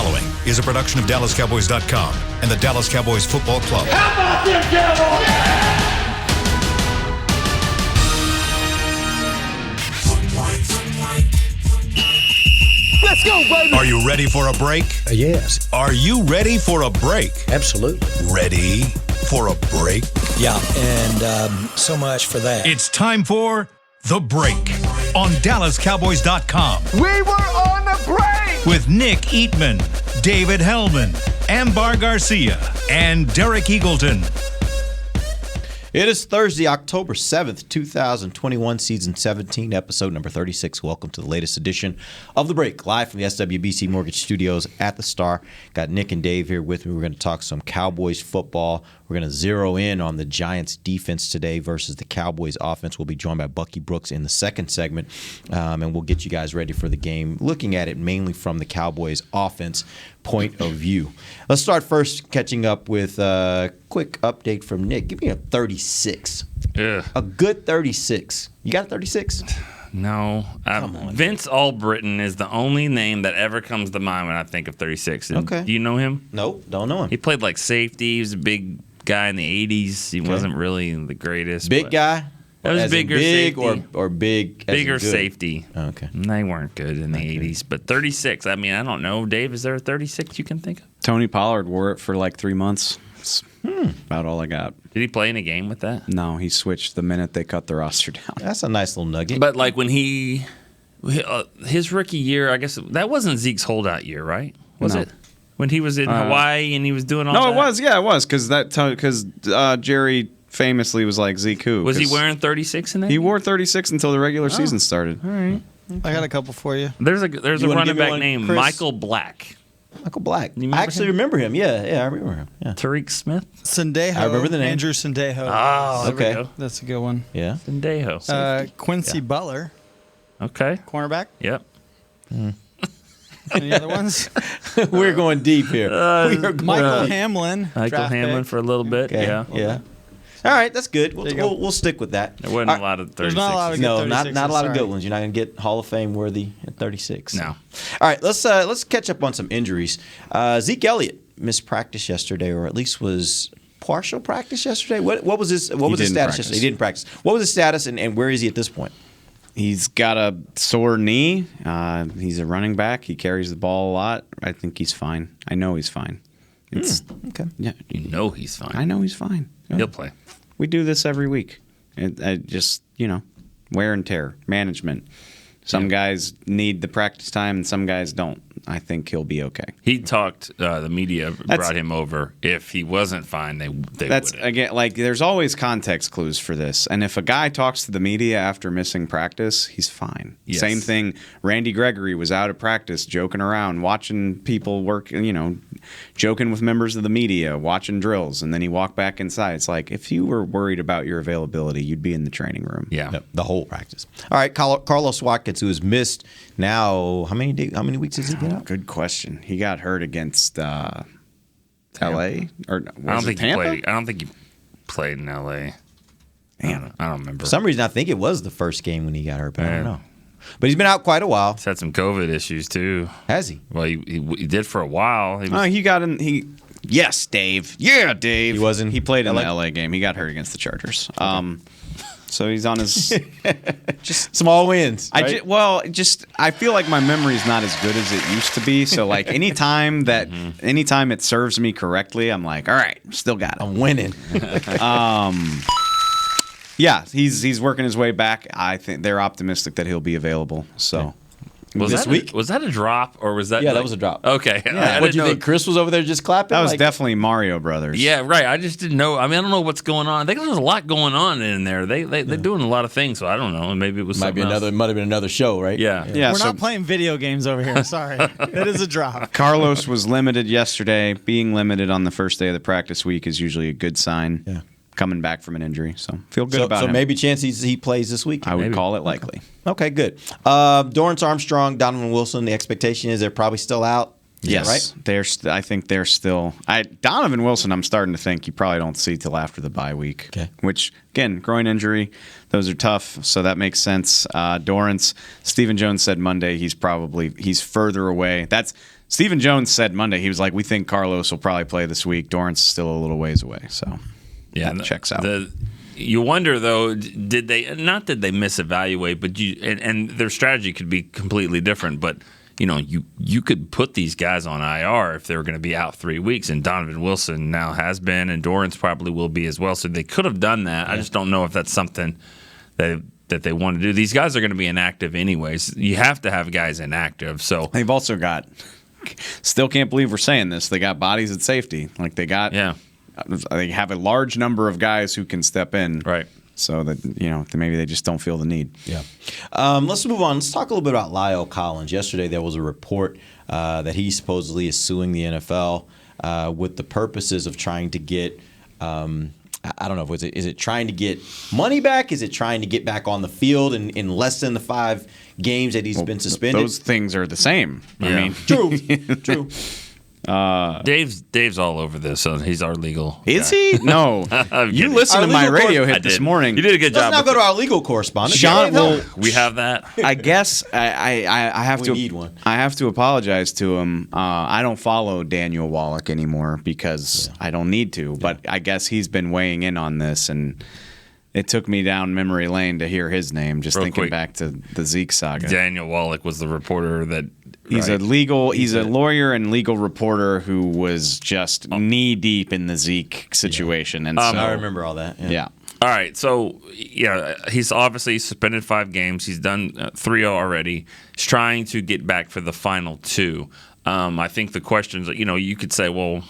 following is a production of DallasCowboys.com and the Dallas Cowboys Football Club. How about them Cowboys? Let's go, baby! Are you ready for a break? Yes. Are you ready for a break? Absolutely. Ready for a break? Yeah, and so much for that. It's time for The Break on DallasCowboys.com. We were on the break! With Nick Eatman, David Hellman, Ambar Garcia, and Derek Eagleton. It is Thursday, October 7th, 2021, Season 17, Episode number 36. Welcome to the latest edition of The Break, live from the SWBC Mortgage Studios at the Star. Got Nick and Dave here with me. We're going to talk some Cowboys football. We're going to zero in on the Giants' defense today versus the Cowboys' offense. We'll be joined by Bucky Brooks in the second segment, and we'll get you guys ready for the game, looking at it mainly from the Cowboys' offense point of view. Let's start first catching up with a quick update from Nick. Give me a 36. Ugh. A good 36. You got a 36? No. Come on. Vince Albritton is the only name that ever comes to mind when I think of 36. And Okay. do you know him? Nope, don't know him. He played like safety. He was a big guy in the 80s. He wasn't really the greatest. Big but guy? That was As in bigger big safety. or big as in Bigger good? safety. Okay. They weren't good in the 80s. But 36, I mean, I don't know. Dave, is there a 36 you can think of? Tony Pollard wore it for like 3 months. That's about all I got. Did he play in a game with that? No, he switched the minute they cut the roster down. That's a nice little nugget. But like when his rookie year, I guess that wasn't Zeke's holdout year, right? Was No. it? When he was in Hawaii and he was doing all that? No, it was. Yeah, it was. Because Jerry famously was like, Zeke who? Was he 'Cause wearing 36 in that? He wore 36 until the regular season started. All right. I got a couple for you. There's a You running wanna give me back one, named Chris? Michael Black. Michael Black. You remember I actually him? remember him. Yeah, I remember him. Yeah. Tariq Smith. Sendejo. I remember the name. Andrew Sendejo. Oh, Okay. there we go. That's a good one. Yeah. Sendejo. Quincy Butler, Okay. cornerback. Yep. Any other ones? We're going deep here. We are going Michael Hamlin. Michael draft Hamlin pick. for a little bit. Okay. Yeah. Yeah. All right, that's good. There you go. We'll stick with that. There wasn't a lot of 36. There's not a lot of No, good not 36s, a lot of sorry. good ones. You're not going to get Hall of Fame worthy at 36. No. All right, let's catch up on some injuries. Zeke Elliott missed practice yesterday, or at least was partial practice yesterday. What was his He status didn't practice. yesterday? He didn't practice. What was his status, and where is he at this point? He's got a sore knee. He's a running back. He carries the ball a lot. I think he's fine. I know he's fine. Okay. Yeah, You know he's fine. I know he's fine. He'll play. We do this every week. I just, wear and tear, management. Some guys need the practice time and some guys don't. I think he'll be okay. He talked. The media brought him over. If he wasn't fine, they That's wouldn't. again, like there's always context clues for this. And if a guy talks to the media after missing practice, he's fine. Yes. Same thing. Randy Gregory was out of practice, joking around, watching people work. Joking with members of the media, watching drills, and then he walked back inside. It's like if you were worried about your availability, you'd be in the training room. Yeah. Yep, the whole practice. All right, Carlos Watkins, who has missed now, how many weeks has he been out? Good question. He got hurt against L.A. or was I don't it think he Tampa? played. I don't think he played in L.A. I don't remember. For some reason, I think it was the first game when he got hurt, but I don't Yeah. know. But he's been out quite a while. He's had some COVID issues too. Has he? Well, he did for a while. He was, Oh, he got in. Yes, Dave. Yeah, Dave. He wasn't He played in LA? the LA game. He got hurt against the Chargers. So he's on his. Small wins. Right? I feel like my memory's not as good as it used to be. So like anytime it serves me correctly, I'm like, all right, still got it. I'm winning. Yeah, he's working his way back. I think they're optimistic that he'll be available. So. was this that week? Was that a drop or was that? Yeah, that was a drop. Okay. I What didn't do you know. think? Chris was over there just clapping? That was Like- definitely Mario Brothers. Yeah, right. I just didn't know. I mean, I don't know what's going on. I think there's a lot going on in there. They're doing a lot of things, so I don't know. Maybe it was Might something else. have been another show, right? Yeah. Yeah. We're so not playing video games over here. Sorry. It is a drop. Carlos was limited yesterday. Being limited on the first day of the practice week is usually a good sign. Yeah. Coming back from an injury, so feel good So, about so him. maybe chance he plays this week. I would maybe. call it likely. Okay, good. Dorrance Armstrong, Donovan Wilson. The expectation is they're probably still out. Yes, right? I think they're still. Donovan Wilson, I'm starting to think you probably don't see till after the bye week. Okay. Which again, groin injury, those are tough, so that makes sense. Dorrance, Stephen Jones said Monday he's further away. Stephen Jones said Monday he was like, we think Carlos will probably play this week. Dorrance is still a little ways away, so that checks out. You wonder though, did they misevaluate, but and their strategy could be completely different, but. You could put these guys on IR if they were going to be out 3 weeks, and Donovan Wilson now has been, and Dorrance probably will be as well. So they could have done that. Yeah. I just don't know if that's something that they want to do. These guys are going to be inactive anyways. You have to have guys inactive. So they've also got. Still can't believe we're saying this. They got bodies at safety. Like they have a large number of guys who can step in. Right. So that maybe they just don't feel the need. Yeah. Let's move on. Let's talk a little bit about La'el Collins. Yesterday there was a report that he supposedly is suing the NFL with the purposes of trying to get. I don't know. Is it trying to get money back? Is it trying to get back on the field in less than the 5 games that he's been suspended? Those things are the same. Yeah. I mean, true. Dave's all over this. So he's our legal. Is guy. he? No. You listened to my radio hit this morning. You did a good job. Let's now go to our legal correspondent. Sean, we have that. I guess I have We to. need one. I have to apologize to him. I don't follow Daniel Wallach anymore because I don't need to. But I guess he's been weighing in on this, and it took me down memory lane to hear his name. Just Real thinking quick. back to the Zeke saga. Daniel Wallach was the reporter that. He's a lawyer and legal reporter who was just knee deep in the Zeke situation, and so I remember all that. yeah. All right, so he's obviously suspended 5 games. He's done 3 already. He's trying to get back for the final 2. I think the questions, you could say, well,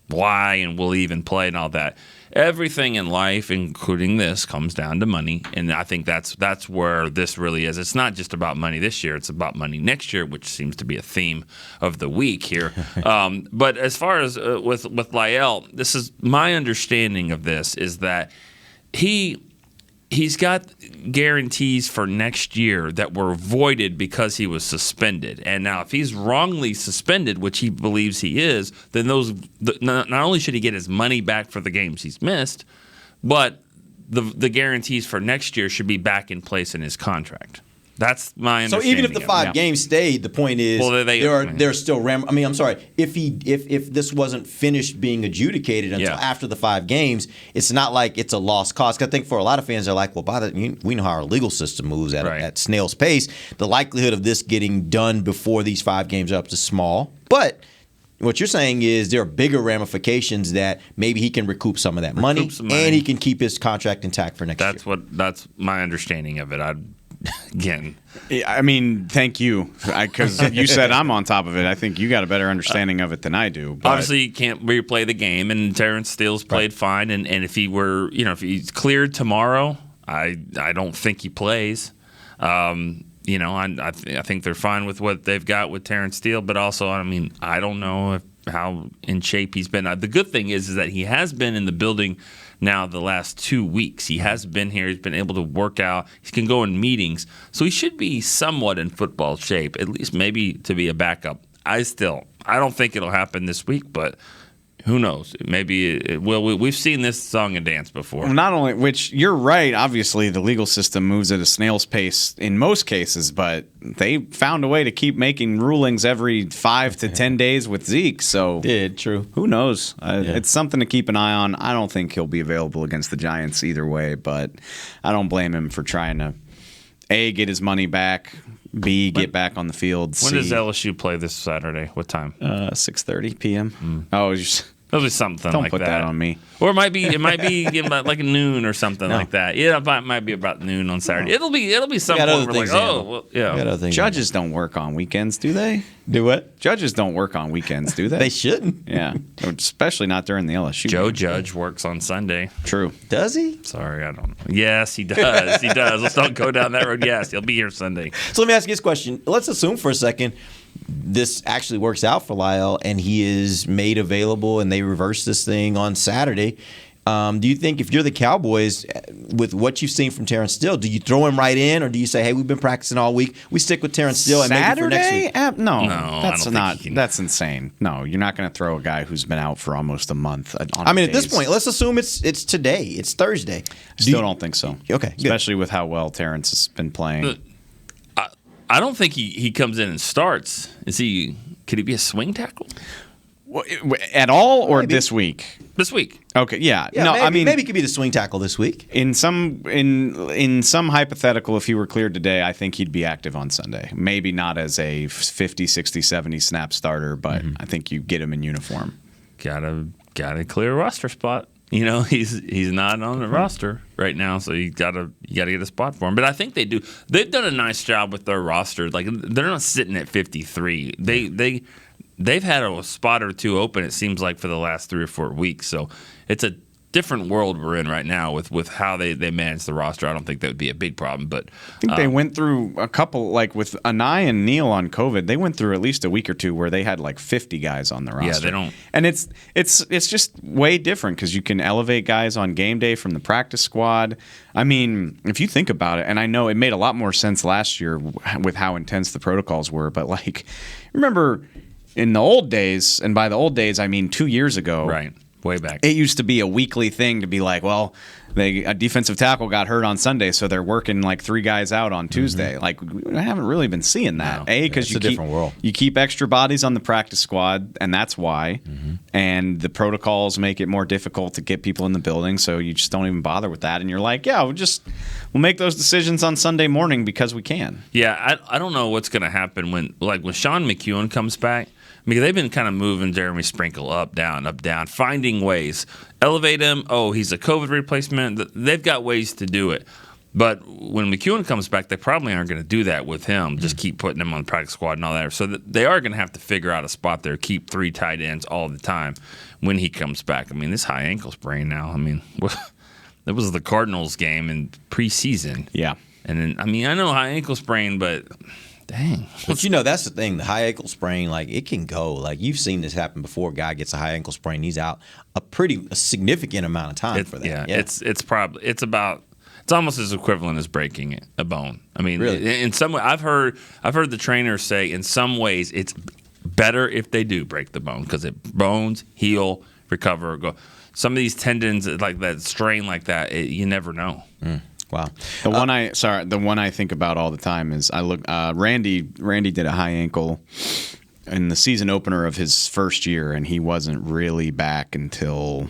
why and will he even play and all that. Everything in life, including this, comes down to money, and I think that's where this really is. It's not just about money this year; it's about money next year, which seems to be a theme of the week here. But as far as with La'el, this is my understanding of this is that he's got guarantees for next year that were voided because he was suspended. And now if he's wrongly suspended, which he believes he is, then not only should he get his money back for the games he's missed, but the guarantees for next year should be back in place in his contract. That's my understanding. So even if the 5 games stayed, the point is there's still I'm sorry. If this wasn't finished being adjudicated until after the 5 games, it's not like it's a lost cause. 'Cause I think for a lot of fans, they're like, well, we know how our legal system moves at snail's pace. The likelihood of this getting done before these 5 games are up is small, but. What you're saying is there are bigger ramifications that maybe he can recoup some of that money, and he can keep his contract intact for next year. That's my understanding of it. Again, I mean, thank you, because you said I'm on top of it. I think you got a better understanding of it than I do. But. Obviously, you can't replay the game, and Terrence Steele's played fine. And if he were, if he's cleared tomorrow, I don't think he plays. I think they're fine with what they've got with Terrence Steele, but also, I don't know how in shape he's been. The good thing is that he has been in the building now the last 2 weeks. He has been here. He's been able to work out. He can go in meetings. So he should be somewhat in football shape, at least maybe to be a backup. I don't think it'll happen this week, but who knows? Maybe it will. We've seen this song and dance before. Not only, which you're right, obviously the legal system moves at a snail's pace in most cases, but they found a way to keep making rulings every 5 to 10 days with Zeke. So true. Who knows? It's something to keep an eye on. I don't think he'll be available against the Giants either way, but I don't blame him for trying to A, get his money back, B, get back on the field. When does LSU play this Saturday? What time? 6:30 p.m. Oh, it'll be something don't like put that on me. Or it might be about like noon or something like that. Yeah, it might be about noon on Saturday. It'll be something where we're like, Judges don't work on weekends, do they? Do what? Judges don't work on weekends, do they? They shouldn't. Yeah, especially not during the LSU. Joe Judge works on Sunday. True. Does he? Sorry, I don't know. Yes, he does. He does. Let's not go down that road. Yes, he'll be here Sunday. So let me ask you this question. Let's assume for a second this actually works out for La'el and he is made available and they reverse this thing on Saturday. Do you think if you're the Cowboys, with what you've seen from Terrence Steele, do you throw him right in, or do you say, hey, we've been practicing all week, we stick with Terrence Steele and maybe for next week? No, I that's don't not. think he can. That's insane. No, you're not going to throw a guy who's been out for almost a month. I mean, at this point, let's assume it's today. It's Thursday. Still don't think so. Okay, good. Especially with how well Terrence has been playing. I don't think he comes in and starts. Could he be a swing tackle At all, or Maybe. this week? this week? Okay, yeah. Yeah, No, maybe, I mean, maybe he could be the swing tackle this week. in some hypothetical, if he were cleared today, I think he'd be active on Sunday. Maybe not as a 50, 60, 70 snap starter, but I think you get him in uniform. Gotta clear a roster spot. He's not on the roster right now, so you gotta get a spot for him. But I think they do. They've done a nice job with their roster. Like, they're not sitting at 53. They've had a spot or two open, it seems like, for the last 3 or 4 weeks. So it's a different world we're in right now with how they manage the roster. I don't think that would be a big problem. But I think they went through a couple, like with Anai and Neal on COVID, they went through at least a week or two where they had like 50 guys on the roster. Yeah, they don't. And it's just way different because you can elevate guys on game day from the practice squad. I mean, if you think about it, and I know it made a lot more sense last year with how intense the protocols were, but like, remember in the old days, and by the old days, I mean 2 years ago. Right. Way back. It used to be a weekly thing to be like, well, a defensive tackle got hurt on Sunday, so they're working like 3 guys out on Tuesday. Like, I haven't really been seeing that. No. Because It's a different world. You keep extra bodies on the practice squad, and that's why. And the protocols make it more difficult to get people in the building, so you just don't even bother with that. And you're like, yeah, we'll make those decisions on Sunday morning because we can. Yeah, I don't know what's going to happen when Sean McEwen comes back. Because they've been kind of moving Jeremy Sprinkle up, down, finding ways. Elevate him. Oh, he's a COVID replacement. They've got ways to do it. But when McEwen comes back, they probably aren't going to do that with him. Just keep putting him on the practice squad and all that. So they are going to have to figure out a spot there, keep 3 tight ends all the time when he comes back. I mean, this high ankle sprain now, I mean, that was the Cardinals game in preseason. Yeah. And then, I mean, I know high ankle sprain, but dang. But that's the thing. The high ankle sprain, like, it can go. Like, you've seen this happen before. A guy gets a high ankle sprain, he's out a significant amount of time for that. Yeah, it's almost as equivalent as breaking a bone. I mean, really? In some way, I've heard the trainers say in some ways it's better if they do break the bone because bones heal, recover, go. Some of these tendons, like that strain, like that, you never know. Wow. The one I think about all the time is Randy did a high ankle in the season opener of his first year, and he wasn't really back until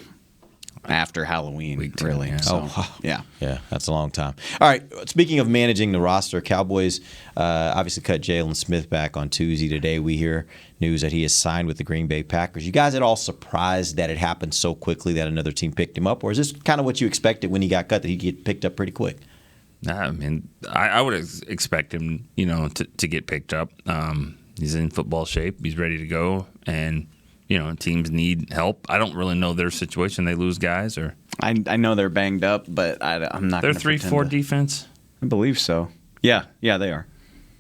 after Halloween, Week 10, really. yeah. So, Yeah, that's a long time. All right, speaking of managing the roster, Cowboys obviously cut Jalen Smith back on Tuesday. Today we hear news that he has signed with the Green Bay Packers. You guys at all surprised that it happened so quickly that another team picked him up? Or is this kind of what you expected when he got cut, that he'd get picked up pretty quick? I mean, I would expect him, to get picked up. He's in football shape. He's ready to go. And teams need help. I don't really know their situation. They lose guys, or I know they're banged up, but I'm not. They're gonna 3-4 defense. I believe so. Yeah, they are.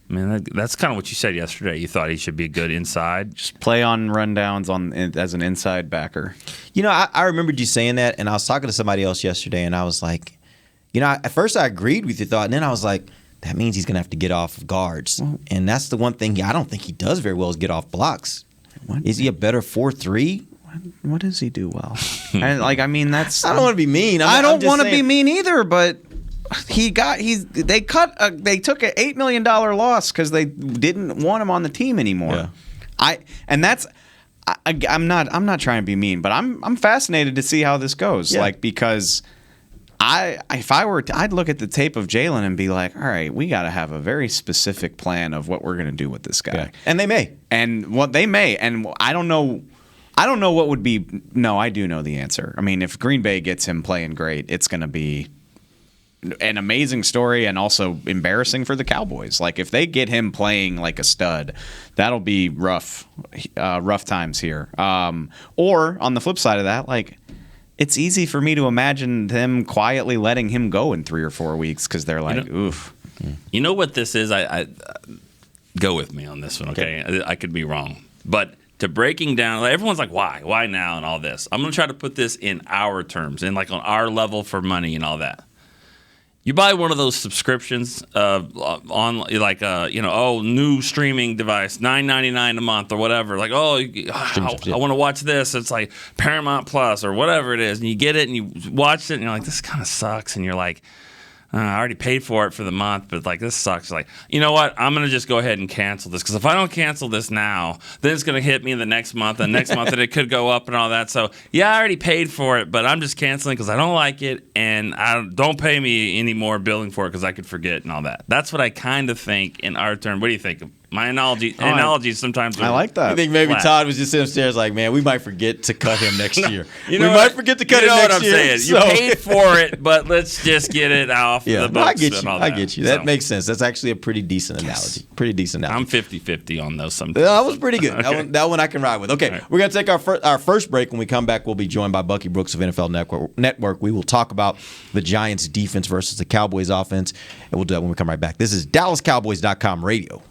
I mean, that's kind of what you said yesterday. You thought he should be a good inside. Just play on rundowns as an inside backer. I remembered you saying that, and I was talking to somebody else yesterday, and I was like, at first I agreed with your thought, and then I was like, that means he's going to have to get off of guards. And that's the one thing I don't think he does very well is get off blocks. Is he a better 4-3? What does he do well? And that's. I don't want to be mean. I don't want to be mean either, but they took an $8 million loss because they didn't want him on the team anymore. Yeah. I'm not trying to be mean, but I'm fascinated to see how this goes. Yeah. Because I'd look at the tape of Jalen and be like, all right, we got to have a very specific plan of what we're going to do with this guy. Yeah. And they may. And what they may, and I don't know what would be. No, I do know the answer. I mean, if Green Bay gets him playing great, it's going to be an amazing story and also embarrassing for the Cowboys. Like, if they get him playing like a stud, that'll be rough times here. Or on the flip side of that, like, it's easy for me to imagine them quietly letting him go in 3 or 4 weeks because they're like, oof. You know what this is? I go with me on this one, okay? I could be wrong. But to breaking down. Like, everyone's like, why now, and all this. I'm going to try to put this in our terms, and like on our level for money and all that. You buy one of those subscriptions on like new streaming device, $9.99 a month or whatever. Like, I want to watch this. It's like Paramount Plus or whatever it is, and you get it and you watch it, and you're like, this kind of sucks, and you're like, I already paid for it for the month, but like this sucks. Like, you know what? I'm gonna just go ahead and cancel this, because if I don't cancel this now, then it's gonna hit me in the next month, and next month, and it could go up and all that. So yeah, I already paid for it, but I'm just canceling because I don't like it, and don't pay me any more billing for it because I could forget and all that. That's what I kind of think in our term. What do you think? My analogies sometimes I like that. I think maybe flat. Todd was just upstairs like, man, we might forget to cut him next year. We might forget to cut him next year. You know what I'm saying? You paid for it, but let's just get it off the books. I get you. And all I that. get you. That makes sense. That's actually a pretty decent analogy. Pretty decent analogy. I'm 50-50 on those sometimes. That was pretty good. Okay. That one I can ride with. Okay, right. We're going to take our first break. When we come back, we'll be joined by Bucky Brooks of NFL Network. We will talk about the Giants' defense versus the Cowboys' offense, and we'll do that when we come right back. This is DallasCowboys.com radio.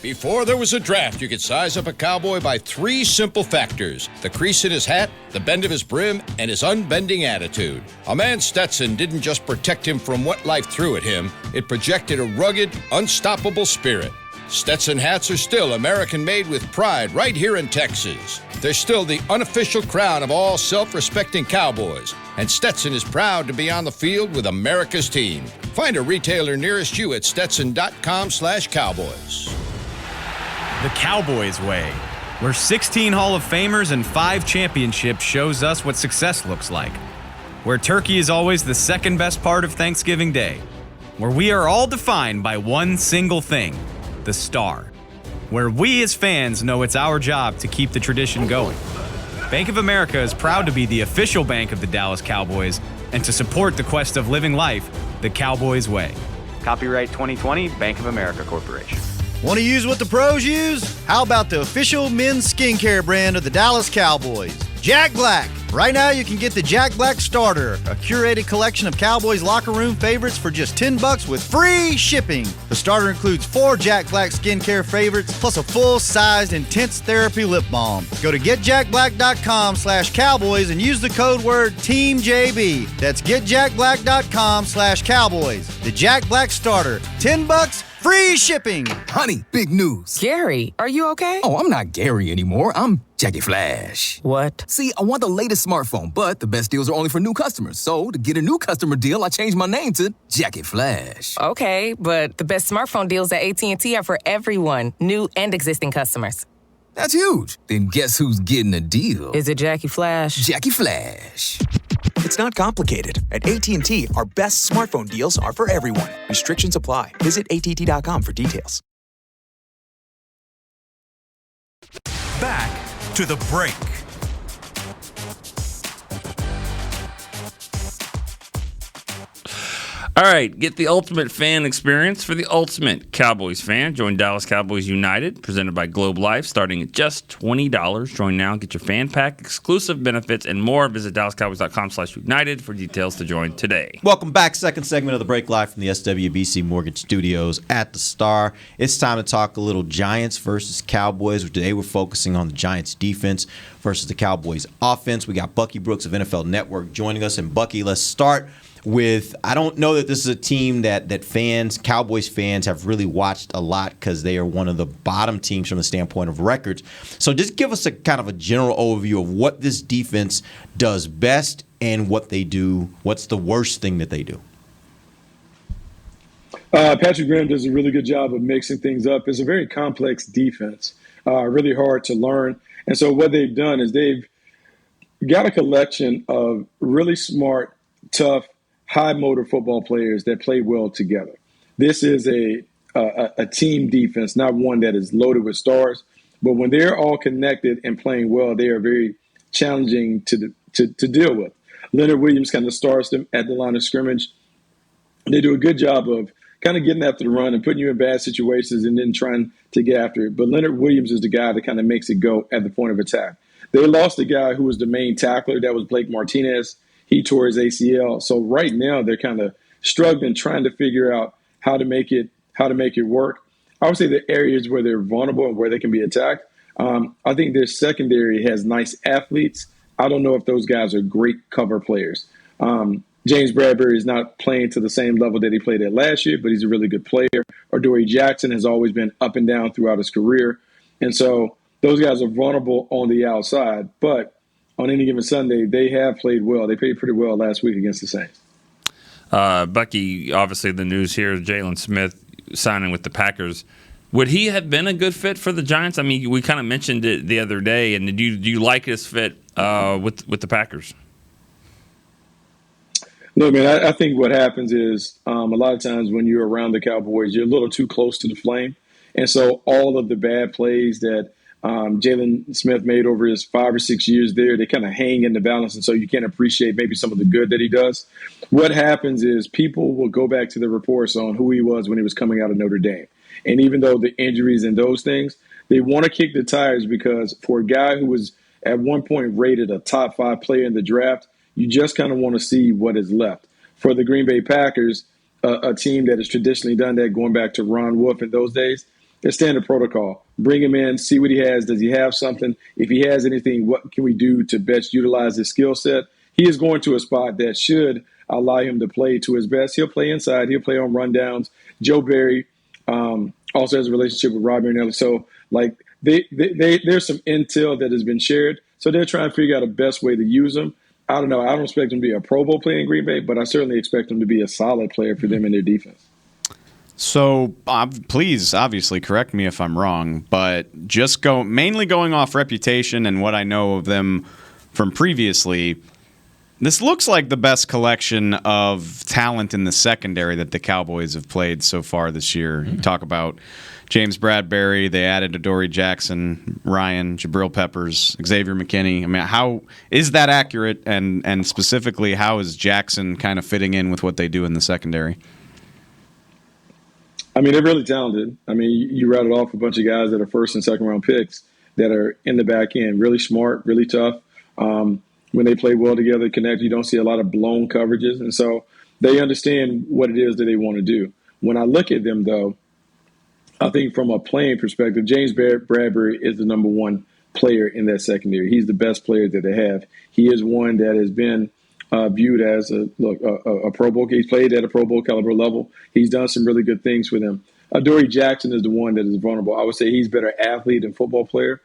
Before there was a draft, you could size up a cowboy by 3 simple factors: the crease in his hat, the bend of his brim, and his unbending attitude. A man Stetson didn't just protect him from what life threw at him, it projected a rugged, unstoppable spirit. Stetson hats are still American-made with pride right here in Texas. They're still the unofficial crown of all self-respecting cowboys, and Stetson is proud to be on the field with America's team. Find a retailer nearest you at stetson.com/cowboys. The Cowboys way, where 16 Hall of Famers and 5 championships shows us what success looks like. Where turkey is always the second best part of Thanksgiving Day. Where we are all defined by one single thing, the star. Where we as fans know it's our job to keep the tradition going. Bank of America is proud to be the official bank of the Dallas Cowboys and to support the quest of living life the Cowboys way. Copyright 2020, Bank of America Corporation. Want to use what the pros use? How about the official men's skincare brand of the Dallas Cowboys, Jack Black? Right now, you can get the Jack Black Starter, a curated collection of Cowboys locker room favorites for just $10 with free shipping. The starter includes 4 Jack Black skincare favorites, plus a full-sized intense therapy lip balm. Go to getjackblack.com/cowboys and use the code word TEAMJB. That's getjackblack.com/cowboys. The Jack Black Starter, $10, free shipping. Honey, big news. Gary, are you okay? Oh, I'm not Gary anymore. I'm Jackie Flash. What? See, I want the latest smartphone, but the best deals are only for new customers. So, to get a new customer deal, I changed my name to Jackie Flash. Okay, but the best smartphone deals at AT&T are for everyone, new and existing customers. That's huge. Then guess who's getting a deal? Is it Jackie Flash? Jackie Flash. It's not complicated. At AT&T, our best smartphone deals are for everyone. Restrictions apply. Visit att.com for details. Back to the break. All right, get the ultimate fan experience for the ultimate Cowboys fan. Join Dallas Cowboys United, presented by Globe Life, starting at just $20. Join now, get your fan pack, exclusive benefits, and more. Visit DallasCowboys.com/United for details to join today. Welcome back. Second segment of the break, live from the SWBC Mortgage Studios at the Star. It's time to talk a little Giants versus Cowboys. Today we're focusing on the Giants defense versus the Cowboys offense. We got Bucky Brooks of NFL Network joining us. And Bucky, let's start with, I don't know that this is a team that fans, Cowboys fans, have really watched a lot because they are one of the bottom teams from the standpoint of records. So just give us a kind of a general overview of what this defense does best and what they do. What's the worst thing that they do? Patrick Graham does a really good job of mixing things up. It's a very complex defense, really hard to learn. And so what they've done is they've got a collection of really smart, tough, high motor football players that play well together. This is a team defense, not one that is loaded with stars, but when they're all connected and playing well, they are very challenging to deal with. Leonard Williams kind of starts them at the line of scrimmage. They do a good job of kind of getting after the run and putting you in bad situations and then trying to get after it. But Leonard Williams is the guy that kind of makes it go at the point of attack. They lost a guy who was the main tackler. That was Blake Martinez. He tore his ACL. So right now they're kind of struggling, trying to figure out how to make it work. I would say the areas where they're vulnerable and where they can be attacked I think their secondary has nice athletes. I don't know if those guys are great cover players. James Bradbury is not playing to the same level that he played at last year, but he's a really good player. Adoree Jackson has always been up and down throughout his career. And so those guys are vulnerable on the outside. But on any given Sunday, they have played well. They played pretty well last week against the Saints. Bucky, obviously the news here is Jalen Smith signing with the Packers. Would he have been a good fit for the Giants? I mean, we kind of mentioned it the other day. And do you like his fit with the Packers? Look, man, I think what happens is a lot of times when you're around the Cowboys, you're a little too close to the flame. And so all of the bad plays that Jalen Smith made over his 5 or 6 years there, they kind of hang in the balance. And so you can't appreciate maybe some of the good that he does. What happens is people will go back to the reports on who he was when he was coming out of Notre Dame. And even though the injuries and those things, they want to kick the tires because for a guy who was at one point rated a top 5 player in the draft, you just kind of want to see what is left. For the Green Bay Packers, a team that has traditionally done that, going back to Ron Wolf in those days, it's standard protocol. Bring him in, see what he has. Does he have something? If he has anything, what can we do to best utilize his skill set? He is going to a spot that should allow him to play to his best. He'll play inside. He'll play on rundowns. Joe Barry also has a relationship with Rob Marinelli. So, there's some intel that has been shared. So they're trying to figure out the best way to use him. I don't know. I don't expect him to be a Pro Bowl player in Green Bay, but I certainly expect him to be a solid player for them in their defense. So please, obviously, correct me if I'm wrong, but just mainly going off reputation and what I know of them from previously, this looks like the best collection of talent in the secondary that the Cowboys have played so far this year. You talk about James Bradbury, they added Adoree Jackson, Ryan, Jabril Peppers, Xavier McKinney. I mean, how is that accurate? And specifically, how is Jackson kind of fitting in with what they do in the secondary? I mean, they're really talented. I mean, you rattled off a bunch of guys that are first and second round picks that are in the back end, really smart, really tough. When they play well together, connect, you don't see a lot of blown coverages. And so they understand what it is that they want to do. When I look at them, though, I think from a playing perspective, James Bradbury is the number one player in that secondary. He's the best player that they have. He is one that has been viewed as a Pro Bowl. He's played at a Pro Bowl caliber level. He's done some really good things for them. Adoree Jackson is the one that is vulnerable. I would say he's a better athlete and football player,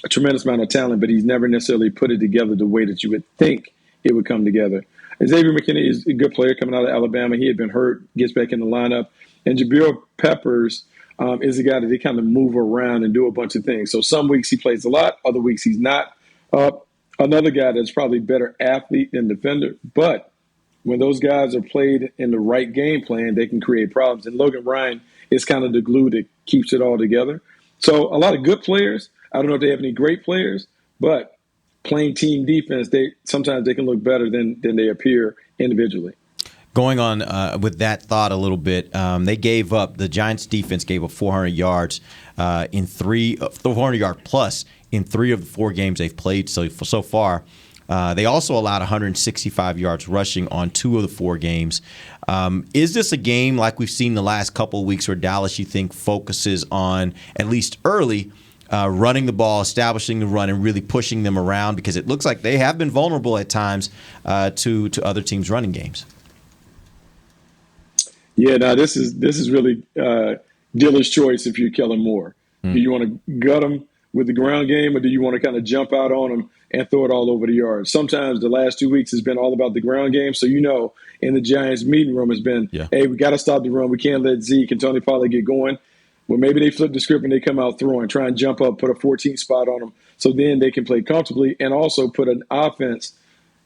a tremendous amount of talent, but he's never necessarily put it together the way that you would think it would come together. Xavier McKinney is a good player coming out of Alabama. He had been hurt, gets back in the lineup. And Jabril Peppers is a guy that they kind of move around and do a bunch of things. So some weeks he plays a lot, other weeks he's not. Another guy that's probably better athlete than defender, but when those guys are played in the right game plan, they can create problems. And Logan Ryan is kind of the glue that keeps it all together. So a lot of good players. I don't know if they have any great players, but playing team defense, sometimes they can look better than they appear individually. Going on with that thought a little bit, the Giants defense gave up 400 yards 400 yard plus in 3 of the 4 games they've played so far. They also allowed 165 yards rushing on 2 of the 4 games. Is this a game like we've seen the last couple of weeks where Dallas, you think, focuses on, at least early, running the ball, establishing the run, and really pushing them around? Because it looks like they have been vulnerable at times to other teams' running games. Yeah, now this is really dealer's choice if you're Kellen Moore. Do you want to gut them with the ground game, or do you want to kind of jump out on them and throw it all over the yard? Sometimes the last 2 weeks has been all about the ground game. So, in the Giants meeting room has been, hey, we got to stop the run. We can't let Zeke and Tony Pollard get going. Well, maybe they flip the script and they come out throwing, try and jump up, put a 14 spot on them, so then they can play comfortably and also put an offense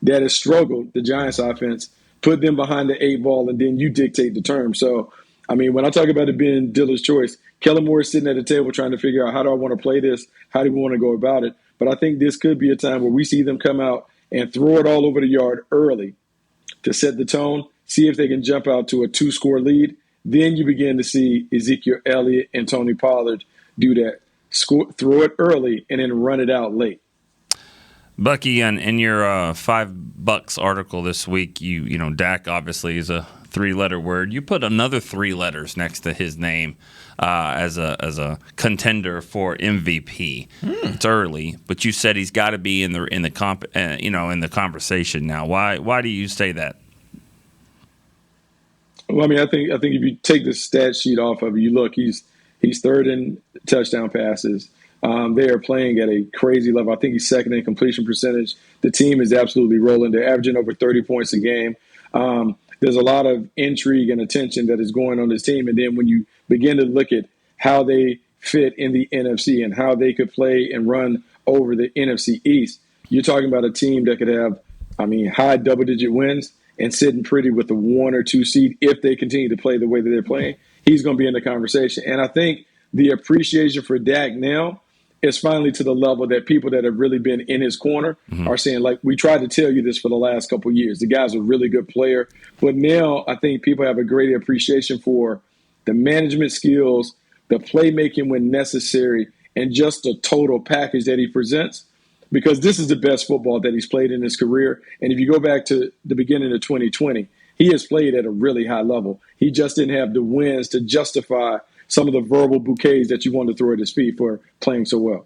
that has struggled, the Giants offense, put them behind the 8 ball, and then you dictate the term. So, I mean, when I talk about it being dealer's choice, Kellen Moore is sitting at the table trying to figure out, how do I want to play this? How do we want to go about it? But I think this could be a time where we see them come out and throw it all over the yard early to set the tone, see if they can jump out to a 2-score lead. Then you begin to see Ezekiel Elliott and Tony Pollard do that. Throw it early and then run it out late. Bucky, in your $5 article this week, you know Dak obviously is a three-letter word. You put another 3 letters next to his name as a contender for MVP. It's early, but you said he's got to be in the conversation now. Why do you say that? Well, I mean, I think if you take the stat sheet off of it, you look, he's third in touchdown passes. They are playing at a crazy level. I think he's second in completion percentage. The team is absolutely rolling. They're averaging over 30 points a game. There's a lot of intrigue and attention that is going on this team. And then when you begin to look at how they fit in the NFC and how they could play and run over the NFC East, you're talking about a team that could have, high double-digit wins and sitting pretty with the 1 or 2 seed if they continue to play the way that they're playing. He's going to be in the conversation. And I think the appreciation for Dak now is finally to the level that people that have really been in his corner are saying, like, we tried to tell you this for the last couple of years. The guy's a really good player. But now I think people have a greater appreciation for the management skills, the playmaking when necessary, and just the total package that he presents, because this is the best football that he's played in his career. And if you go back to the beginning of 2020, he has played at a really high level. He just didn't have the wins to justify some of the verbal bouquets that you wanted to throw at his feet for playing so well.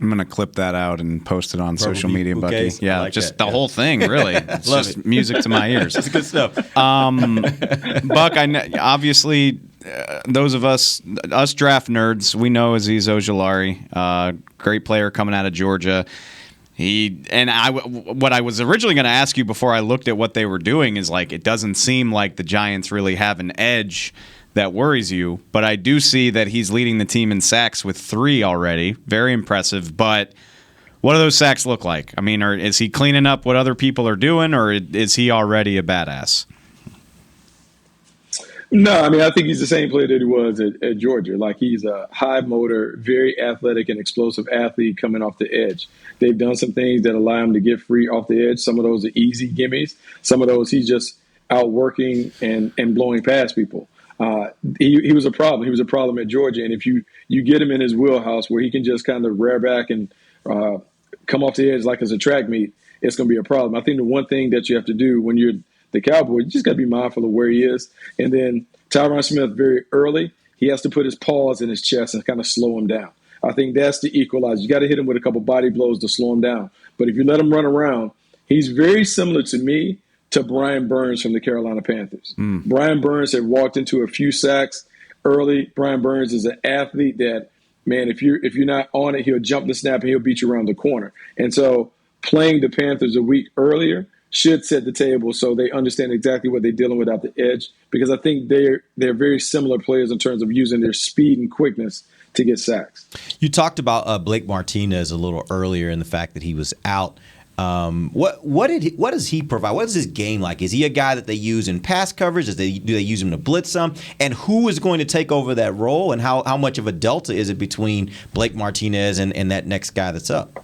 I'm going to clip that out and post it on social media, Bucky. Yeah, like just that, the whole thing, really. It's just music to my ears. That's good stuff. Buck, obviously, those of us draft nerds, we know Azeez Ojulari, great player coming out of Georgia. What I was originally going to ask you before I looked at what they were doing is, like, it doesn't seem like the Giants really have an edge that worries you, but I do see that he's leading the team in sacks with 3 already. Very impressive, but what do those sacks look like? I mean, is he cleaning up what other people are doing, or is he already a badass? No, I think he's the same player that he was at Georgia. Like, he's a high motor, very athletic and explosive athlete coming off the edge. They've done some things that allow him to get free off the edge. Some of those are easy gimmies. Some of those he's just outworking and blowing past people. He was a problem. He was a problem at Georgia. And if you get him in his wheelhouse where he can just kind of rear back and come off the edge like it's a track meet, it's going to be a problem. I think the one thing that you have to do when you're the Cowboys, you just got to be mindful of where he is. And then Tyron Smith, very early, he has to put his paws in his chest and kind of slow him down. I think that's the equalizer. You got to hit him with a couple body blows to slow him down. But if you let him run around, he's very similar to me to Brian Burns from the Carolina Panthers. Brian Burns had walked into a few sacks early. Brian Burns is an athlete that, man, if you're not on it, he'll jump the snap and he'll beat you around the corner. And so playing the Panthers a week earlier should set the table so they understand exactly what they're dealing with out the edge, because I think they're very similar players in terms of using their speed and quickness to get sacks. You talked about Blake Martinez a little earlier and the fact that he was out. What does he provide? What is his game like? Is he a guy that they use in pass coverage? Do they use him to blitz some? And who is going to take over that role? And how much of a delta is it between Blake Martinez and that next guy that's up?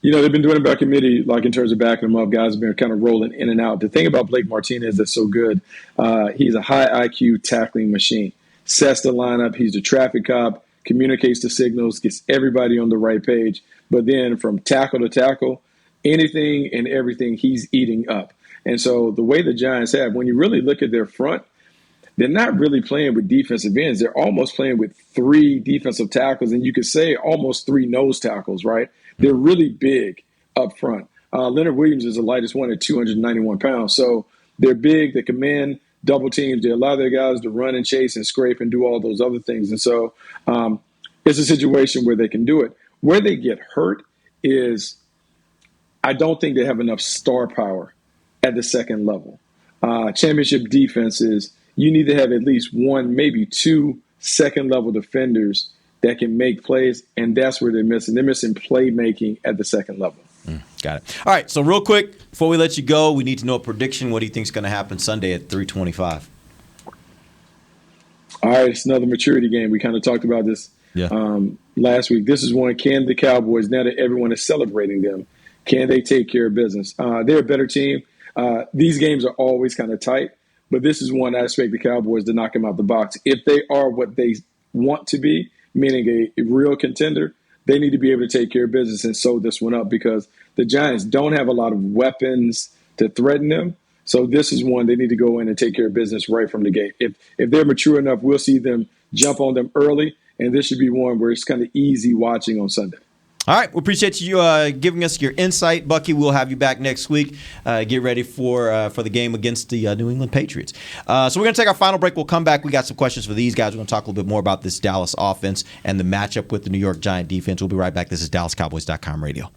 They've been doing it by committee, like in terms of backing him up. Guys have been kind of rolling in and out. The thing about Blake Martinez that's so good, he's a high IQ tackling machine. Sets the lineup. He's a traffic cop, communicates the signals, gets everybody on the right page. But then from tackle to tackle, anything and everything he's eating up. And so the way the Giants have, when you really look at their front, they're not really playing with defensive ends. They're almost playing with 3 defensive tackles, and you could say almost 3 nose tackles, right? They're really big up front. Leonard Williams is the lightest one at 291 pounds. So they're big. They command double teams. They allow their guys to run and chase and scrape and do all those other things. And so it's a situation where they can do it. Where they get hurt is I don't think they have enough star power at the second level. Championship defenses, you need to have at least 1, maybe 2 second-level defenders that can make plays, and that's where they're missing. They're missing playmaking at the second level. Got it. All right, so real quick, before we let you go, we need to know a prediction. What do you think is going to happen Sunday at 3:25? All right, it's another maturity game. We kind of talked about this last week. This is one, can the Cowboys, now that everyone is celebrating them, can they take care of business? They're a better team. These games are always kind of tight, but this is one I expect the Cowboys to knock them out the box. If they are what they want to be, meaning a real contender, they need to be able to take care of business and sew this one up, because the Giants don't have a lot of weapons to threaten them. So this is one they need to go in and take care of business right from the gate. If they're mature enough, we'll see them jump on them early, and this should be one where it's kind of easy watching on Sunday. All right. We appreciate you giving us your insight. Bucky, we'll have you back next week. Get ready for the game against the New England Patriots. So we're going to take our final break. We'll come back. We got some questions for these guys. We're going to talk a little bit more about this Dallas offense and the matchup with the New York Giant defense. We'll be right back. This is DallasCowboys.com radio.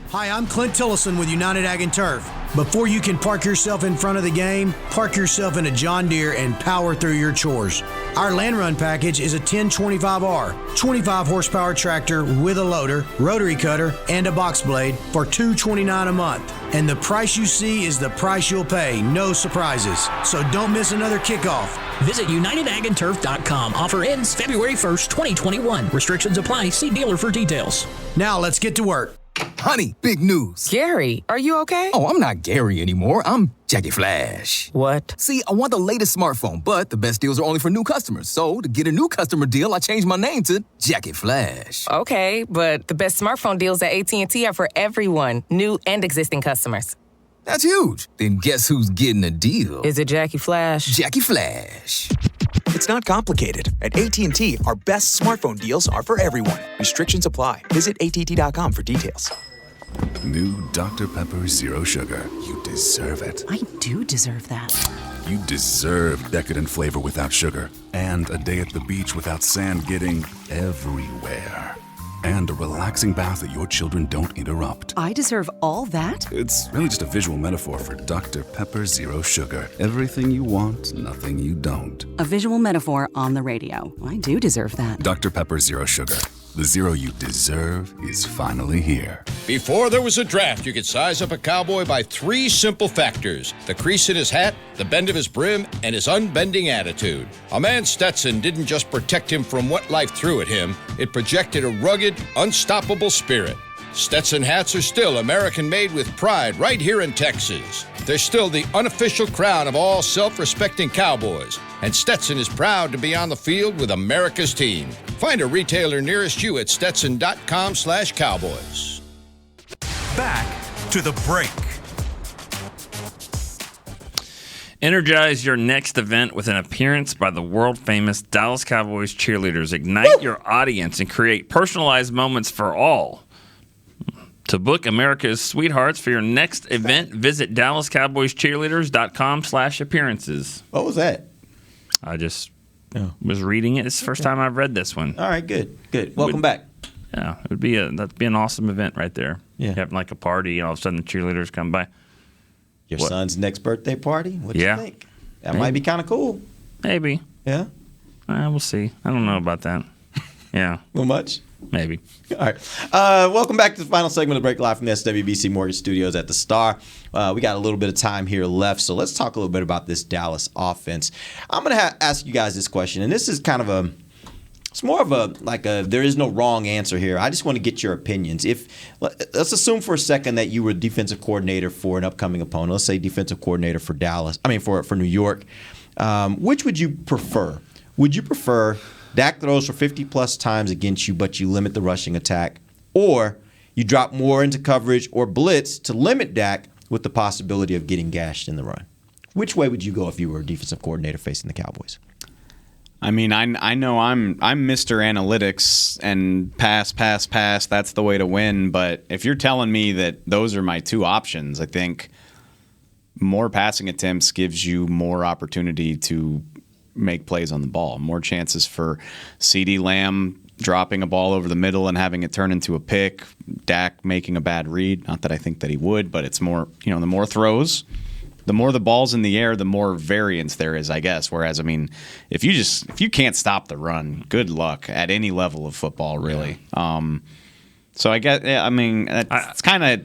Hi, I'm Clint Tillison with United Ag and Turf. Before you can park yourself in front of the game, park yourself in a John Deere and power through your chores. Our Land Run package is a 1025R, 25 horsepower tractor with a loader, rotary cutter, and a box blade for $229 a month. And the price you see is the price you'll pay, no surprises. So don't miss another kickoff. Visit UnitedAgAndTurf.com. Offer ends February 1st, 2021. Restrictions apply. See dealer for details. Now let's get to work. Honey, big news. Gary, are you okay? Oh, I'm not Gary anymore. I'm Jackie Flash. What? See, I want the latest smartphone, but the best deals are only for new customers. So, to get a new customer deal, I changed my name to Jackie Flash. Okay, but the best smartphone deals at AT&T are for everyone, new and existing customers. That's huge. Then guess who's getting a deal? Is it Jackie Flash? Jackie Flash. It's not complicated. At AT&T, our best smartphone deals are for everyone. Restrictions apply. Visit att.com for details. New Dr. Pepper Zero Sugar. You deserve it. I do deserve that. You deserve decadent flavor without sugar. And a day at the beach without sand getting everywhere. And a relaxing bath that your children don't interrupt. I deserve all that? It's really just a visual metaphor for Dr. Pepper Zero Sugar. Everything you want, nothing you don't. A visual metaphor on the radio. I do deserve that. Dr. Pepper Zero Sugar. The zero you deserve is finally here. Before there was a draft, you could size up a cowboy by 3 simple factors: the crease in his hat, the bend of his brim, and his unbending attitude. A man Stetson didn't just protect him from what life threw at him, it projected a rugged, unstoppable spirit. Stetson hats are still American-made with pride right here in Texas. They're still the unofficial crown of all self-respecting cowboys, and Stetson is proud to be on the field with America's team. Find a retailer nearest you at stetson.com/cowboys. Back to the break. Energize your next event with an appearance by the world-famous Dallas Cowboys cheerleaders. Ignite your audience and create personalized moments for all. To book America's sweethearts for your next event, visit DallasCowboysCheerleaders.com/appearances. What was that? I just was reading it. It's the first time I've read this one. All right, good. Welcome back. Yeah, that'd be an awesome event right there. Yeah. Having like a party, and all of a sudden the cheerleaders come by. Your son's next birthday party? What do you think? That Maybe. might be kind of cool. Maybe. Yeah? We'll see. I don't know about that. Yeah. A little much? Maybe. All right. Welcome back to the final segment of the break, live from the SWBC Mortgage Studios at the Star. We got a little bit of time here left, so let's talk a little bit about this Dallas offense. I'm going to ask you guys this question, and this is kind of it's more of a there is no wrong answer here. I just want to get your opinions. Let's assume for a second that you were defensive coordinator for an upcoming opponent. Let's say defensive coordinator for for New York. Which would you prefer? Would you prefer Dak throws for 50-plus times against you, but you limit the rushing attack? Or you drop more into coverage or blitz to limit Dak with the possibility of getting gashed in the run? Which way would you go if you were a defensive coordinator facing the Cowboys? I mean, I know I'm Mr. Analytics and pass. That's the way to win. But if you're telling me that those are my two options, I think more passing attempts gives you more opportunity to make plays on the ball, more chances for CeeDee Lamb dropping a ball over the middle and having it turn into a pick, Dak making a bad read. Not that I think that he would, but it's more, the more throws, the more the ball's in the air, the more variance there is, I guess. Whereas, I mean, if you can't stop the run, good luck at any level of football, really. Yeah. So I guess, it's kind of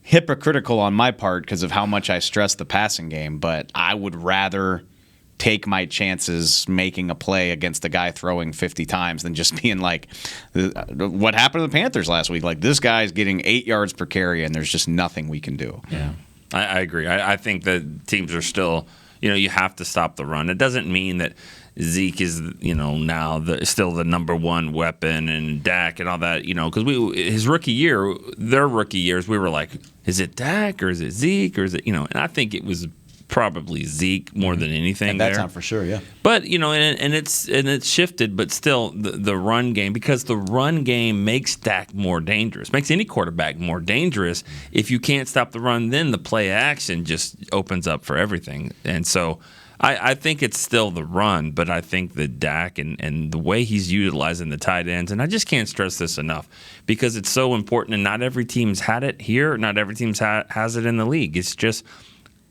hypocritical on my part because of how much I stress the passing game, but I would rather take my chances making a play against a guy throwing 50 times than just being like what happened to the Panthers last week. Like, this guy's getting 8 yards per carry and there's just nothing we can do. Yeah, I agree. I think that teams are still, you have to stop the run. It doesn't mean that Zeke is, now still the number one weapon and Dak and all that, because his rookie year, their rookie years, we were like, is it Dak or is it Zeke or is it, and I think it was probably Zeke more than anything. At that there. time, for sure, yeah. But and it's shifted, but still the run game, because the run game makes Dak more dangerous, makes any quarterback more dangerous. If you can't stop the run, then the play action just opens up for everything. And so I think it's still the run, but I think that Dak and the way he's utilizing the tight ends, and I just can't stress this enough because it's so important, and not every team's had it here, not every team's has it in the league. It's just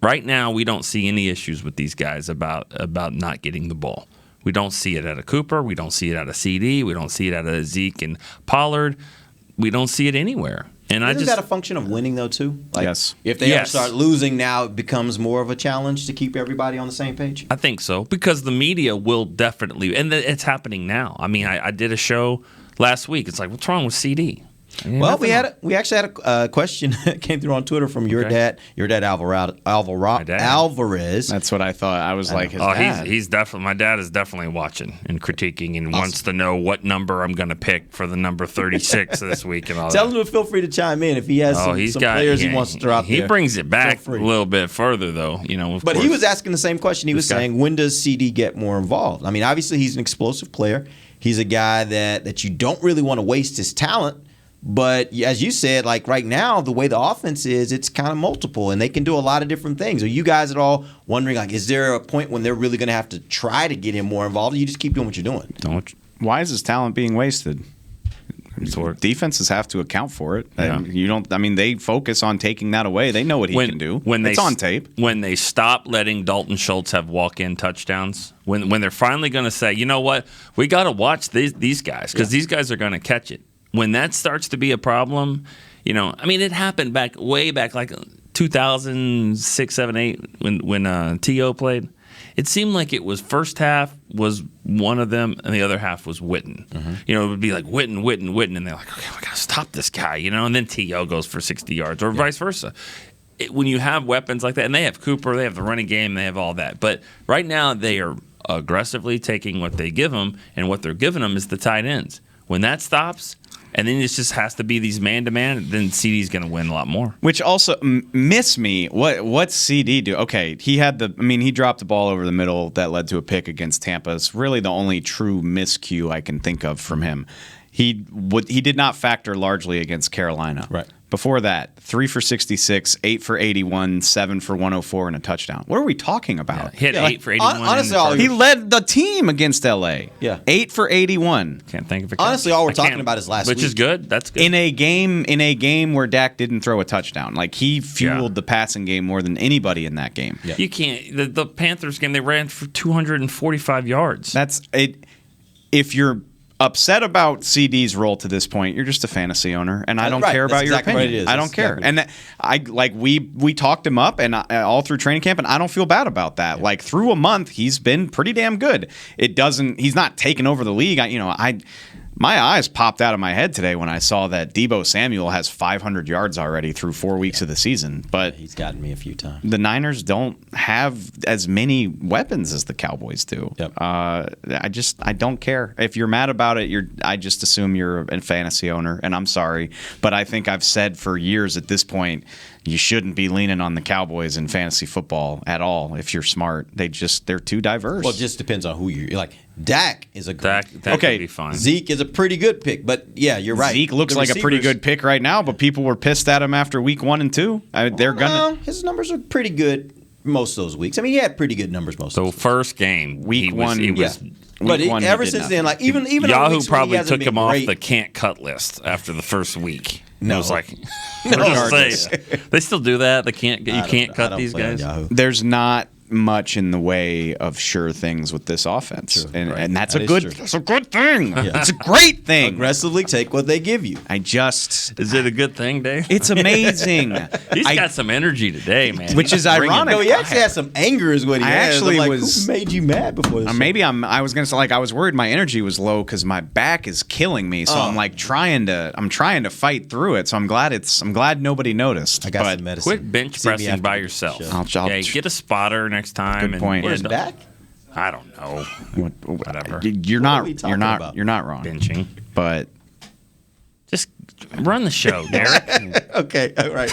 right now, we don't see any issues with these guys about not getting the ball. We don't see it out of Cooper. We don't see it out of CeeDee. We don't see it out of Zeke and Pollard. We don't see it anywhere. And Isn't that a function of winning, though, too? Like, yes. If they ever start losing now, it becomes more of a challenge to keep everybody on the same page? I think so, because the media will definitely, and it's happening now. I mean, I did a show last week. It's like, what's wrong with CeeDee? Well, we actually had a question that came through on Twitter from your dad Alvarez. That's what I thought. I was like, his dad. He's definitely, my dad is definitely watching and critiquing and wants to know what number I'm going to pick for the number 36 this week and all Tell that. him to feel free to chime in if he has some players he wants to throw out there. He brings it back a little bit further, though. But he was asking the same question. He was saying, when does CeeDee get more involved? I mean, obviously he's an explosive player. He's a guy that you don't really want to waste his talent. But as you said, like right now, the way the offense is, it's kind of multiple, and they can do a lot of different things. Are you guys at all wondering, like, is there a point when they're really going to have to try to get him more involved, or you just keep doing what you're doing? Why is his talent being wasted? Defenses have to account for it. Yeah. They focus on taking that away. They know what he can do. It's on tape. When they stop letting Dalton Schultz have walk-in touchdowns, when they're finally going to say, you know what, we got to watch these guys because these guys are going to catch it. When that starts to be a problem, it happened way back, like 2006, 7, 8, when T.O. played. It seemed like it was first half was one of them, and the other half was Witten. Mm-hmm. It would be like Witten, and they're like, okay, we got to stop this guy, and then T.O. goes for 60 yards, or vice versa. When you have weapons like that, and they have Cooper, they have the running game, they have all that. But right now, they are aggressively taking what they give them, and what they're giving them is the tight ends. When that stops, and then it just has to be these man-to-man, then CeeDee's going to win a lot more. Which also, miss me, what's CeeDee do? Okay, he dropped the ball over the middle that led to a pick against Tampa. It's really the only true miscue I can think of from him. He did not factor largely against Carolina. Right. Before that, 3 for 66, 8 for 81, 7 for 104, and a touchdown. What are we talking about? He had 8 for 81. Honestly, he led the team against LA. Yeah. 8 for 81. Can't think of a catch. Honestly, all we're talking about is last week. Which is good. That's good. In a game where Dak didn't throw a touchdown. Like, he fueled the passing game more than anybody in that game. Yeah. You can't. The Panthers game, they ran for 245 yards. That's it. If you're upset about CeeDee's role to this point, you're just a fantasy owner, and I don't care about your opinion. I don't care. And we talked him up and all through training camp, and I don't feel bad about that. Like, through a month, he's been pretty damn good. He's not taken over the league. My eyes popped out of my head today when I saw that Deebo Samuel has 500 yards already through 4 weeks of the season. But he's gotten me a few times. The Niners don't have as many weapons as the Cowboys do. Yep. I don't care. If you're mad about it, I just assume you're a fantasy owner, and I'm sorry. But I think I've said for years at this point, you shouldn't be leaning on the Cowboys in fantasy football at all if you're smart. They're too diverse. Well, it just depends on who you're like. Dak is a great Dak could be fine. Zeke is a pretty good pick, but yeah, you're right. Zeke looks like a pretty good pick right now, but people were pissed at him after week 1 and 2. His numbers are pretty good most of those weeks. I mean, he had pretty good numbers most of those weeks. First game, week 1, he was But ever since then, like even Yahoo probably took him off the can't cut list after the first week. No, it was like they still do that. You can't cut these guys. There's not much in the way of sure things with this offense, and that's a good thing. Yeah. It's a great thing. Aggressively take what they give you. Is it a good thing, Dave? It's amazing. He's got some energy today, man. Which is ironic. No, he actually has some anger, is what he has. Actually who made you mad before this? Maybe I was gonna say, like, I was worried my energy was low because my back is killing me. So I'm like trying to fight through it. So I'm glad nobody noticed. I got some medicine. Quit bench pressing by yourself. Get a spotter next time. Good point. Where's back? I don't know. Whatever. You're not wrong. Benching. But just run the show, Derek. Okay. All right.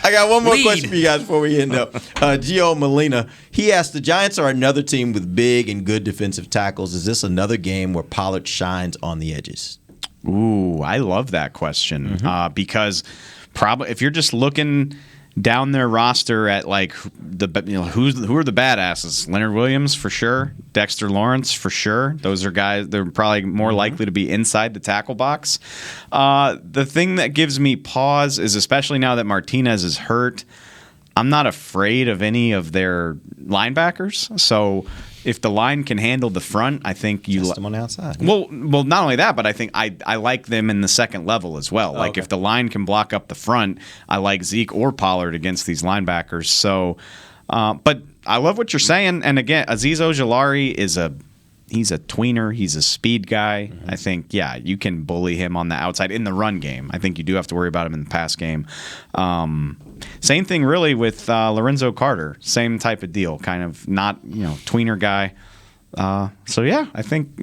I got one more question for you guys before we end up. Gio Molina, he asked, the Giants are another team with big and good defensive tackles. Is this another game where Pollard shines on the edges? Ooh, I love that question because probably if you're just looking down their roster at like who are the badasses? Leonard Williams for sure, Dexter Lawrence for sure. Those are guys they're probably more likely to be inside the tackle box. The thing that gives me pause is especially now that Martinez is hurt, I'm not afraid of any of their linebackers. So if the line can handle the front, I think you test them on the outside. Well, not only that, but I think I like them in the second level as well. Like if the line can block up the front, I like Zeke or Pollard against these linebackers. So, but I love what you're saying. And again, Azeez Ojulari he's a tweener. He's a speed guy. I think, you can bully him on the outside in the run game. I think you do have to worry about him in the pass game. Same thing really with Lorenzo Carter. Same type of deal. Kind of not, tweener guy. I think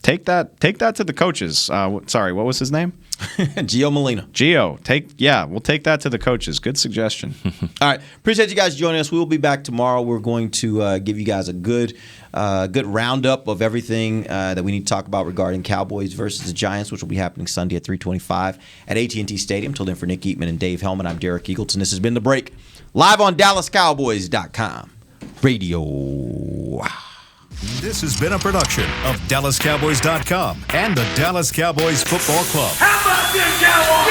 take that to the coaches. Sorry, what was his name? Gio Molina. Gio, we'll take that to the coaches. Good suggestion. All right. Appreciate you guys joining us. We will be back tomorrow. We're going to give you guys a good roundup of everything that we need to talk about regarding Cowboys versus the Giants, which will be happening Sunday at 3:25 at AT&T Stadium. Till then, for Nick Eatman and Dave Hellman, I'm Derek Eagleton. This has been The Break, live on DallasCowboys.com radio. This has been a production of DallasCowboys.com and the Dallas Cowboys Football Club. How about this, Cowboys?